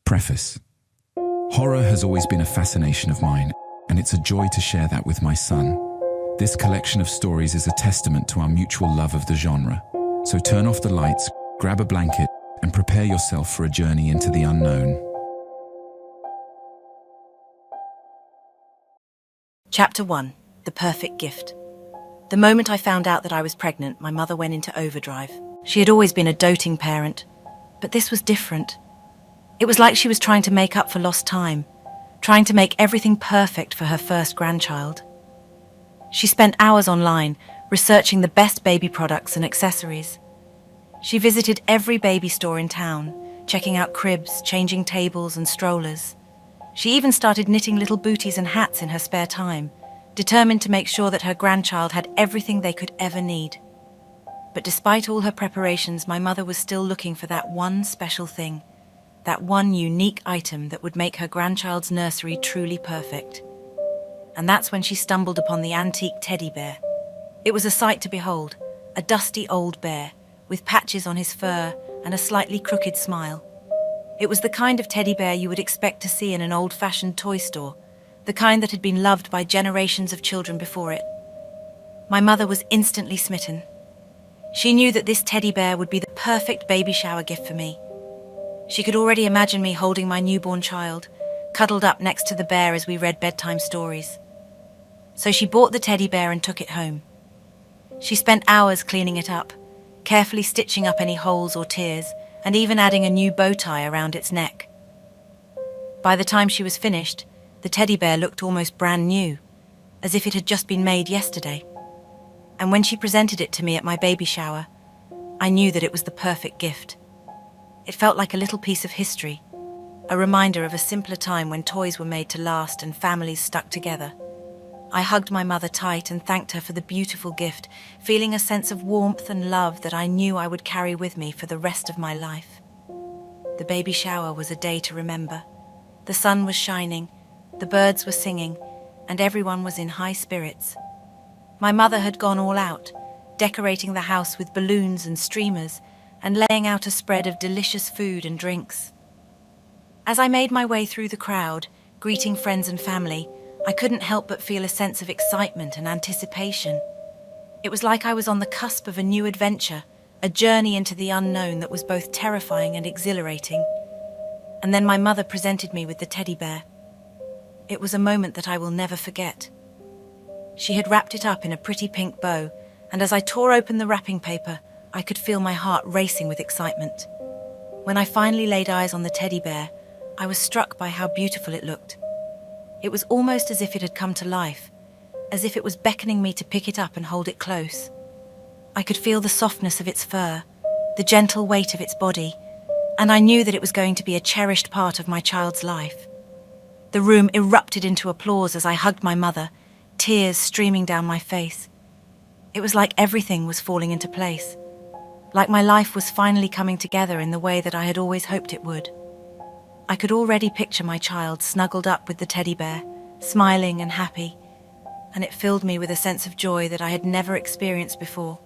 Preface. Horror has always been a fascination of mine, and it's a joy to share that with my son. This collection of stories is a testament to our mutual love of the genre. So turn off the lights, grab a blanket, and prepare yourself for a journey into the unknown. Chapter 1. The Perfect Gift. The moment I found out that I was pregnant, my mother went into overdrive. She had always been a doting parent, but this was different. It was like she was trying to make up for lost time, trying to make everything perfect for her first grandchild. She spent hours online, researching the best baby products and accessories. She visited every baby store in town, checking out cribs, changing tables and strollers. She even started knitting little booties and hats in her spare time, determined to make sure that her grandchild had everything they could ever need. But despite all her preparations, my mother was still looking for that one special thing, that one unique item that would make her grandchild's nursery truly perfect. And that's when she stumbled upon the antique teddy bear. It was a sight to behold, a dusty old bear, with patches on his fur and a slightly crooked smile. It was the kind of teddy bear you would expect to see in an old-fashioned toy store, the kind that had been loved by generations of children before it. My mother was instantly smitten. She knew that this teddy bear would be the perfect baby shower gift for me. She could already imagine me holding my newborn child, cuddled up next to the bear as we read bedtime stories. So she bought the teddy bear and took it home. She spent hours cleaning it up, carefully stitching up any holes or tears, and even adding a new bow tie around its neck. By the time she was finished, the teddy bear looked almost brand new, as if it had just been made yesterday. And when she presented it to me at my baby shower, I knew that it was the perfect gift. It felt like a little piece of history, a reminder of a simpler time when toys were made to last and families stuck together. I hugged my mother tight and thanked her for the beautiful gift, feeling a sense of warmth and love that I knew I would carry with me for the rest of my life. The baby shower was a day to remember. The sun was shining, the birds were singing, and everyone was in high spirits. My mother had gone all out, decorating the house with balloons and streamers, and laying out a spread of delicious food and drinks. As I made my way through the crowd, greeting friends and family, I couldn't help but feel a sense of excitement and anticipation. It was like I was on the cusp of a new adventure, a journey into the unknown that was both terrifying and exhilarating. And then my mother presented me with the teddy bear. It was a moment that I will never forget. She had wrapped it up in a pretty pink bow, and as I tore open the wrapping paper, I could feel my heart racing with excitement. When I finally laid eyes on the teddy bear, I was struck by how beautiful it looked. It was almost as if it had come to life, as if it was beckoning me to pick it up and hold it close. I could feel the softness of its fur, the gentle weight of its body, and I knew that it was going to be a cherished part of my child's life. The room erupted into applause as I hugged my mother, tears streaming down my face. It was like everything was falling into place, like my life was finally coming together in the way that I had always hoped it would. I could already picture my child snuggled up with the teddy bear, smiling and happy, and it filled me with a sense of joy that I had never experienced before.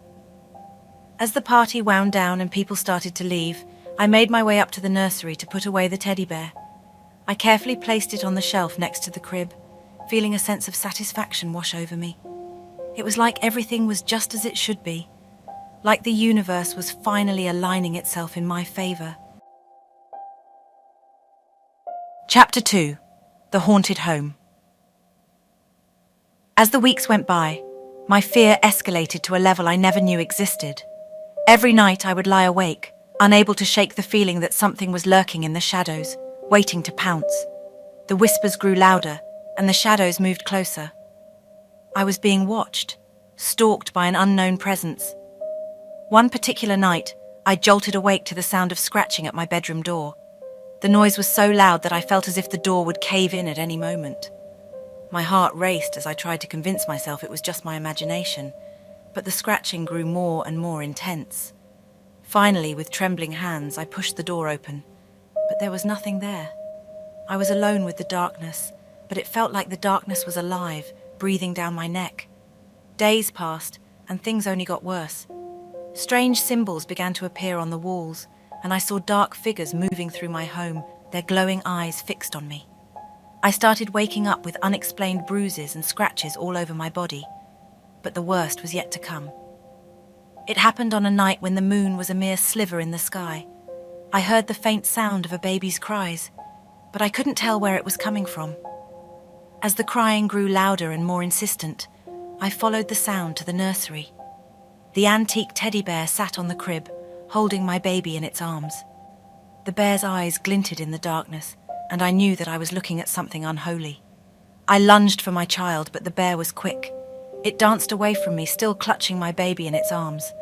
As the party wound down and people started to leave, I made my way up to the nursery to put away the teddy bear. I carefully placed it on the shelf next to the crib, feeling a sense of satisfaction wash over me. It was like everything was just as it should be, like the universe was finally aligning itself in my favor. Chapter 2. The Haunted Home. As the weeks went by, my fear escalated to a level I never knew existed. Every night I would lie awake, unable to shake the feeling that something was lurking in the shadows, waiting to pounce. The whispers grew louder, and the shadows moved closer. I was being watched, stalked by an unknown presence. One particular night, I jolted awake to the sound of scratching at my bedroom door. The noise was so loud that I felt as if the door would cave in at any moment. My heart raced as I tried to convince myself it was just my imagination, but the scratching grew more and more intense. Finally, with trembling hands, I pushed the door open, but there was nothing there. I was alone with the darkness, but it felt like the darkness was alive, breathing down my neck. Days passed, and things only got worse. Strange symbols began to appear on the walls, and I saw dark figures moving through my home, their glowing eyes fixed on me. I started waking up with unexplained bruises and scratches all over my body, but the worst was yet to come. It happened on a night when the moon was a mere sliver in the sky. I heard the faint sound of a baby's cries, but I couldn't tell where it was coming from. As the crying grew louder and more insistent, I followed the sound to the nursery. The antique teddy bear sat on the crib, holding my baby in its arms. The bear's eyes glinted in the darkness, and I knew that I was looking at something unholy. I lunged for my child, but the bear was quick. It danced away from me, still clutching my baby in its arms.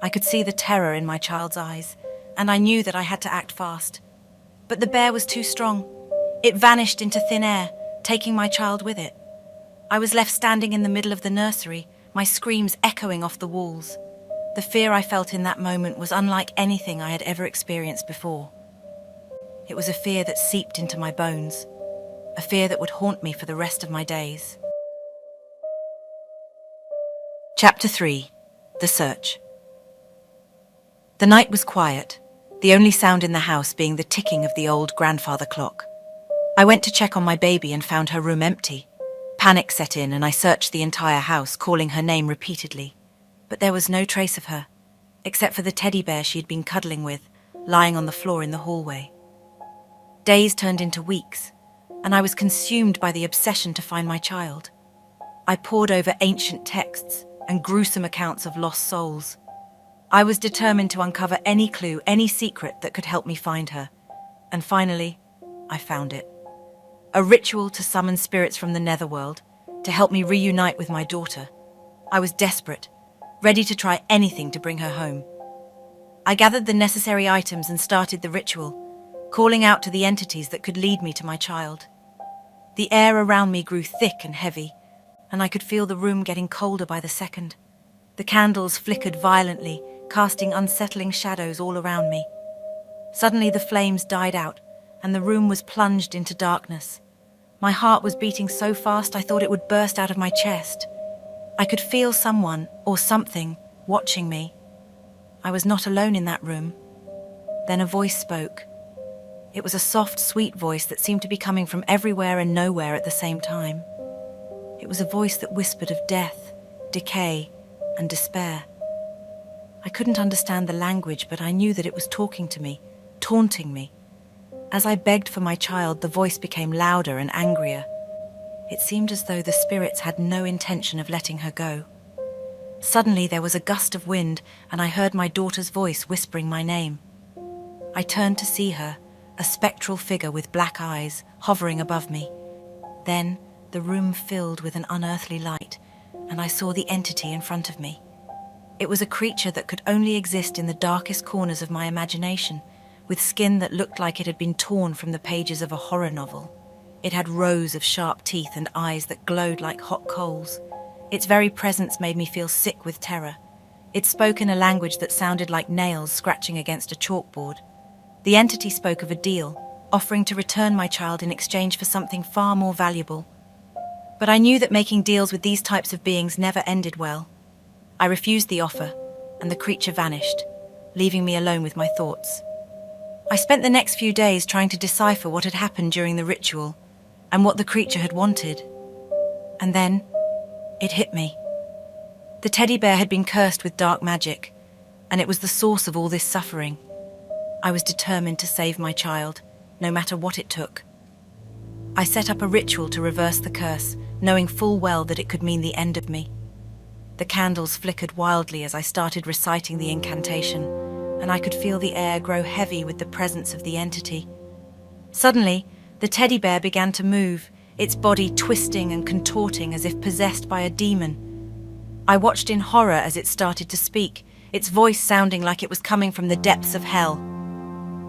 I could see the terror in my child's eyes, and I knew that I had to act fast. But the bear was too strong. It vanished into thin air, taking my child with it. I was left standing in the middle of the nursery, my screams echoing off the walls. The fear I felt in that moment was unlike anything I had ever experienced before. It was a fear that seeped into my bones, a fear that would haunt me for the rest of my days. Chapter 3. The Search. The night was quiet, the only sound in the house being the ticking of the old grandfather clock. I went to check on my baby and found her room empty. Panic set in and I searched the entire house, calling her name repeatedly. But there was no trace of her, except for the teddy bear she had been cuddling with, lying on the floor in the hallway. Days turned into weeks, and I was consumed by the obsession to find my child. I pored over ancient texts and gruesome accounts of lost souls. I was determined to uncover any clue, any secret that could help me find her. And finally, I found it. A ritual to summon spirits from the netherworld, to help me reunite with my daughter. I was desperate, ready to try anything to bring her home. I gathered the necessary items and started the ritual, calling out to the entities that could lead me to my child. The air around me grew thick and heavy, and I could feel the room getting colder by the second. The candles flickered violently, casting unsettling shadows all around me. Suddenly the flames died out, and the room was plunged into darkness. My heart was beating so fast I thought it would burst out of my chest. I could feel someone, or something, watching me. I was not alone in that room. Then a voice spoke. It was a soft, sweet voice that seemed to be coming from everywhere and nowhere at the same time. It was a voice that whispered of death, decay, and despair. I couldn't understand the language, but I knew that it was talking to me, taunting me. As I begged for my child, the voice became louder and angrier. It seemed as though the spirits had no intention of letting her go. Suddenly there was a gust of wind, and I heard my daughter's voice whispering my name. I turned to see her, a spectral figure with black eyes, hovering above me. Then the room filled with an unearthly light, and I saw the entity in front of me. It was a creature that could only exist in the darkest corners of my imagination, with skin that looked like it had been torn from the pages of a horror novel. It had rows of sharp teeth and eyes that glowed like hot coals. Its very presence made me feel sick with terror. It spoke in a language that sounded like nails scratching against a chalkboard. The entity spoke of a deal, offering to return my child in exchange for something far more valuable. But I knew that making deals with these types of beings never ended well. I refused the offer, and the creature vanished, leaving me alone with my thoughts. I spent the next few days trying to decipher what had happened during the ritual, and what the creature had wanted. And then, it hit me. The teddy bear had been cursed with dark magic, and it was the source of all this suffering. I was determined to save my child, no matter what it took. I set up a ritual to reverse the curse, knowing full well that it could mean the end of me. The candles flickered wildly as I started reciting the incantation, and I could feel the air grow heavy with the presence of the entity. Suddenly, the teddy bear began to move, its body twisting and contorting as if possessed by a demon. I watched in horror as it started to speak, its voice sounding like it was coming from the depths of hell.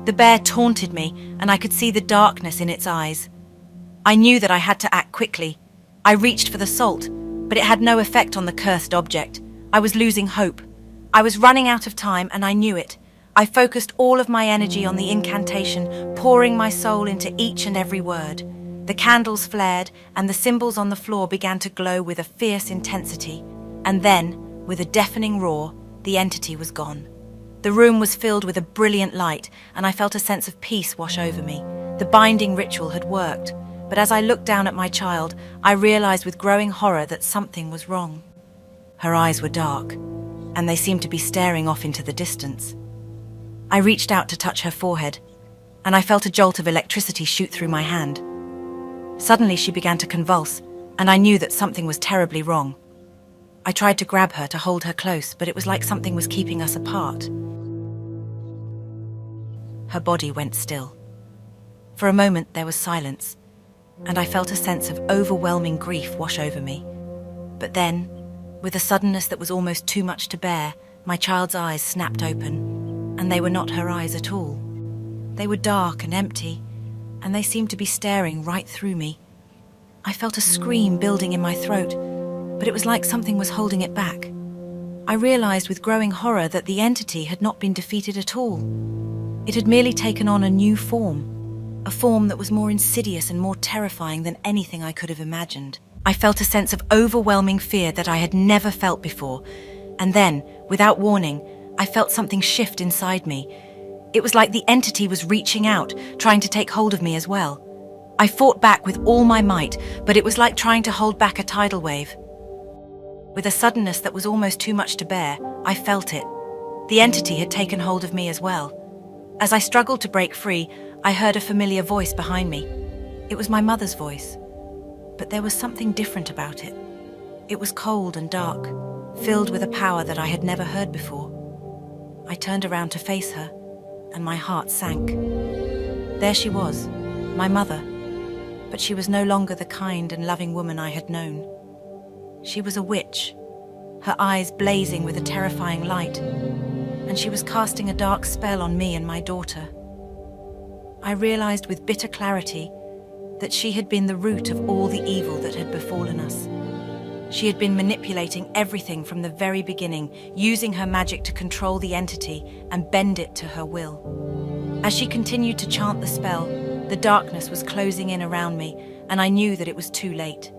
The bear taunted me, and I could see the darkness in its eyes. I knew that I had to act quickly. I reached for the salt, but it had no effect on the cursed object. I was losing hope. I was running out of time, and I knew it. I focused all of my energy on the incantation, pouring my soul into each and every word. The candles flared, and the symbols on the floor began to glow with a fierce intensity. And then, with a deafening roar, the entity was gone. The room was filled with a brilliant light, and I felt a sense of peace wash over me. The binding ritual had worked, but as I looked down at my child, I realized with growing horror that something was wrong. Her eyes were dark, and they seemed to be staring off into the distance. I reached out to touch her forehead, and I felt a jolt of electricity shoot through my hand. Suddenly she began to convulse, and I knew that something was terribly wrong. I tried to grab her to hold her close, but it was like something was keeping us apart. Her body went still. For a moment there was silence, and I felt a sense of overwhelming grief wash over me. But then, with a suddenness that was almost too much to bear, my child's eyes snapped open, and they were not her eyes at all. They were dark and empty, and they seemed to be staring right through me. I felt a scream building in my throat, but it was like something was holding it back. I realized with growing horror that the entity had not been defeated at all. It had merely taken on a new form, a form that was more insidious and more terrifying than anything I could have imagined. I felt a sense of overwhelming fear that I had never felt before, and then, without warning, I felt something shift inside me. It was like the entity was reaching out, trying to take hold of me as well. I fought back with all my might, but it was like trying to hold back a tidal wave. With a suddenness that was almost too much to bear, I felt it. The entity had taken hold of me as well. As I struggled to break free, I heard a familiar voice behind me. It was my mother's voice. But there was something different about it. It was cold and dark, filled with a power that I had never heard before. I turned around to face her, and my heart sank. There she was, my mother, but she was no longer the kind and loving woman I had known. She was a witch, her eyes blazing with a terrifying light, and she was casting a dark spell on me and my daughter. I realized with bitter clarity that she had been the root of all the evil that had befallen us. She had been manipulating everything from the very beginning, using her magic to control the entity and bend it to her will. As she continued to chant the spell, the darkness was closing in around me, and I knew that it was too late.